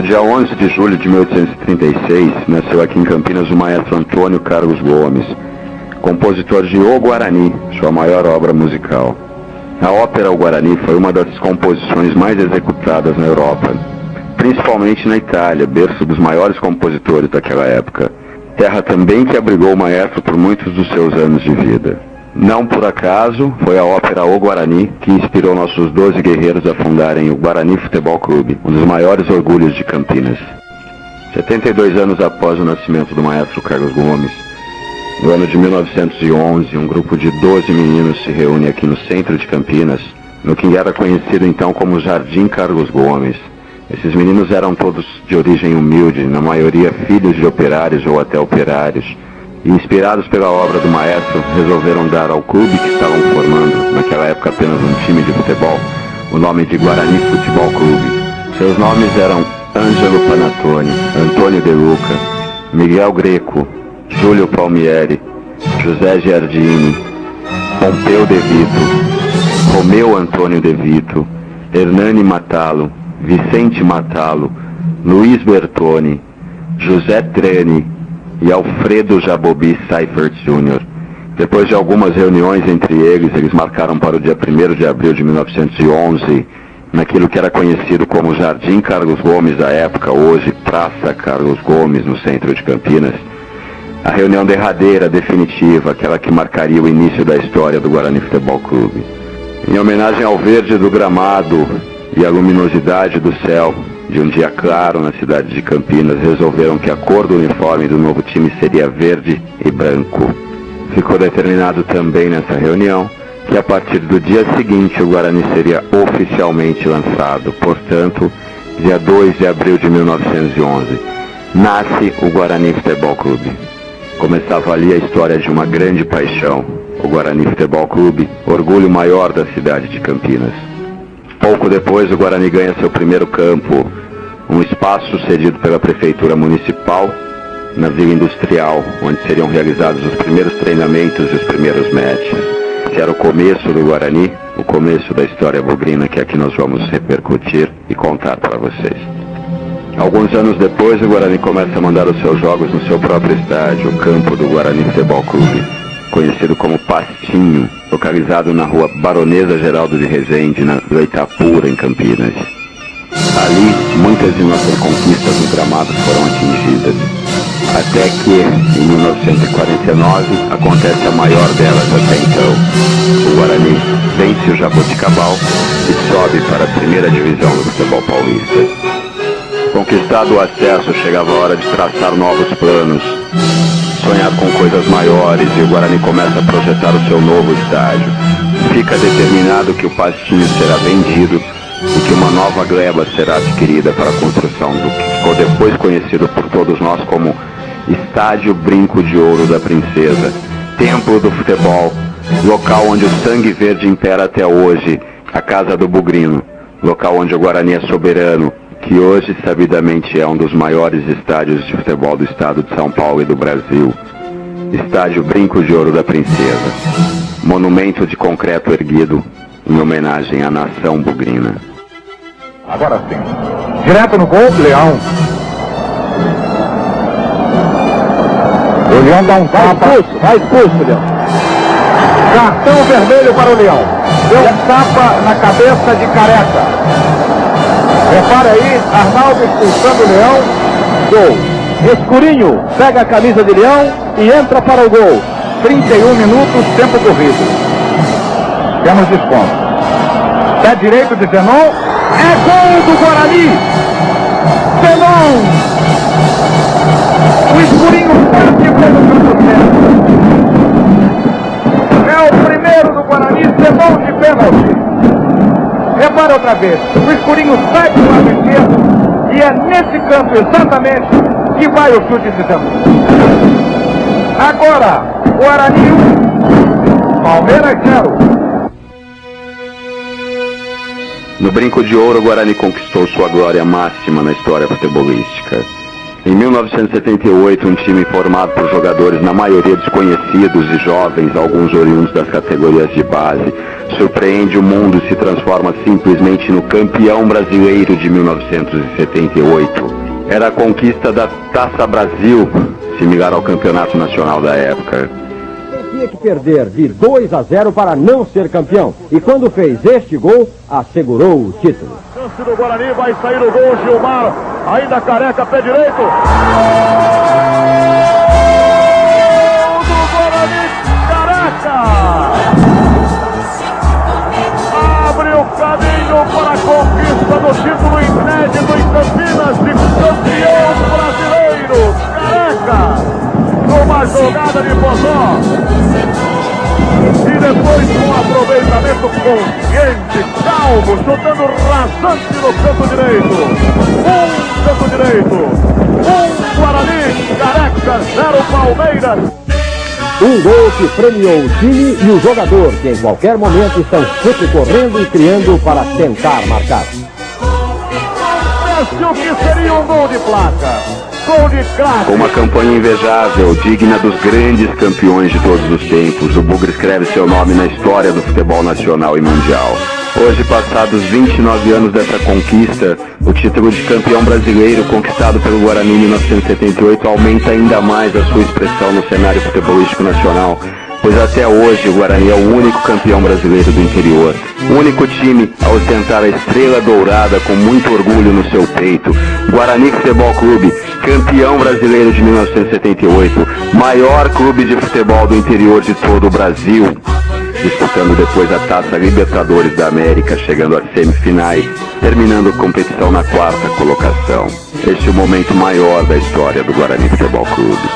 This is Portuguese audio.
dia 11 de julho de 1836, nasceu aqui em Campinas o maestro Antônio Carlos Gomes, compositor de O Guarani, sua maior obra musical. A ópera O Guarani foi uma das composições mais executadas na Europa, principalmente na Itália, berço dos maiores compositores daquela época, terra também que abrigou o maestro por muitos dos seus anos de vida. Não por acaso, foi a ópera O Guarani que inspirou nossos 12 guerreiros a fundarem o Guarani Futebol Clube, um dos maiores orgulhos de Campinas. 72 anos após o nascimento do maestro Carlos Gomes, no ano de 1911, um grupo de 12 meninos se reúne aqui no centro de Campinas, no que era conhecido então como Jardim Carlos Gomes. Esses meninos eram todos de origem humilde, na maioria filhos de operários ou até operários, e inspirados pela obra do maestro, resolveram dar ao clube que estavam formando, naquela época apenas um time de futebol, o nome de Guarani Futebol Clube. Seus nomes eram Ângelo Panattoni, Antônio De Luca, Miguel Greco, Júlio Palmieri, José Giardini, Pompeu De Vito, Romeu Antônio De Vito, Hernani Matalo, Vicente Matalo, Luiz Bertoni, José Treni e Alfredo Jabobi Seifert Jr. Depois de algumas reuniões entre eles marcaram para o dia 1º de abril de 1911, naquilo que era conhecido como Jardim Carlos Gomes da época, hoje Praça Carlos Gomes, no centro de Campinas, a reunião derradeira, definitiva, aquela que marcaria o início da história do Guarani Futebol Clube. Em homenagem ao verde do gramado e à luminosidade do céu de um dia claro na cidade de Campinas, resolveram que a cor do uniforme do novo time seria verde e branco. Ficou determinado também nessa reunião que a partir do dia seguinte o Guarani seria oficialmente lançado, portanto, dia 2 de abril de 1911, nasce o Guarani Futebol Clube. Começava ali a história de uma grande paixão, o Guarani Futebol Clube, orgulho maior da cidade de Campinas. Pouco depois, o Guarani ganha seu primeiro campo, um espaço cedido pela Prefeitura Municipal na Vila Industrial, onde seriam realizados os primeiros treinamentos e os primeiros matches. Esse era o começo do Guarani, o começo da história bugrina que aqui nós vamos repercutir e contar para vocês. Alguns anos depois, o Guarani começa a mandar os seus jogos no seu próprio estádio, o campo do Guarani Futebol Clube, conhecido como Pastinho, localizado na rua Baronesa Geraldo de Rezende, na Itapura, em Campinas. Ali, muitas de nossas conquistas no gramado foram atingidas, até que, em 1949, acontece a maior delas até então. O Guarani vence o Jaboticabal e sobe para a primeira divisão do futebol paulista. Conquistado o acesso, chegava a hora de traçar novos planos, sonhar com coisas maiores, e o Guarani começa a projetar o seu novo estádio. Fica determinado que o Pastinho será vendido e que uma nova gleba será adquirida para a construção do que ficou depois conhecido por todos nós como Estádio Brinco de Ouro da Princesa, templo do futebol, local onde o sangue verde impera até hoje, a casa do Bugrino, local onde o Guarani é soberano, que hoje sabidamente é um dos maiores estádios de futebol do estado de São Paulo e do Brasil. Estádio Brinco de Ouro da Princesa, monumento de concreto erguido em homenagem à nação bugrina. Agora sim, direto no gol, Leão. O Leão dá um tapa. Vai expulso, Leão. Cartão vermelho para o Leão. Deu um tapa na cabeça de Careca. Repara aí, Arnaldo expulsando o Leão. Gol. Escurinho pega a camisa de Leão e entra para o gol. 31 minutos, tempo corrido. Temos desconto. Pé direito de Zenon. É gol do Guarani. Zenon. O Escurinho parte pelo canto certo. É o primeiro do Guarani. Zenon de pênalti. Repara outra vez, o Escurinho sai do lado esquerdo e é nesse campo exatamente que vai o chute de Zenon. Agora, Guarani 1, Palmeiras 0. No Brinco de Ouro, o Guarani conquistou sua glória máxima na história futebolística. Em 1978, um time formado por jogadores na maioria desconhecidos e jovens, alguns oriundos das categorias de base, surpreende o mundo e se transforma simplesmente no campeão brasileiro de 1978. Era a conquista da Taça Brasil, similar ao campeonato nacional da época. Tinha que perder de 2-0 para não ser campeão. E quando fez este gol, assegurou o título. Chance do Guarani, vai sair o gol, Gilmar, ainda Careca, pé direito. Do Guarani, Careca! Abre o caminho para a conquista do título inédito em Campinas de campeão brasileiro, Careca! Uma jogada de Bozó e depois com um aproveitamento consciente, calmo, chutando rasante no canto direito. Canto direito, Guarani, Careca, 0 Palmeiras. Um gol que premiou o time e o jogador, que em qualquer momento estão sempre correndo e criando para tentar marcar. O que seria um gol de placa? Com uma campanha invejável, digna dos grandes campeões de todos os tempos, o Bugre escreve seu nome na história do futebol nacional e mundial. Hoje, passados 29 anos dessa conquista, o título de campeão brasileiro conquistado pelo Guarani em 1978 aumenta ainda mais a sua expressão no cenário futebolístico nacional, pois até hoje o Guarani é o único campeão brasileiro do interior, o único time a ostentar a estrela dourada com muito orgulho no seu peito. Guarani Futebol Clube, campeão brasileiro de 1978, maior clube de futebol do interior de todo o Brasil, disputando depois a Taça Libertadores da América, chegando às semifinais, terminando a competição na 4ª colocação. Este é o momento maior da história do Guarani Futebol Clube.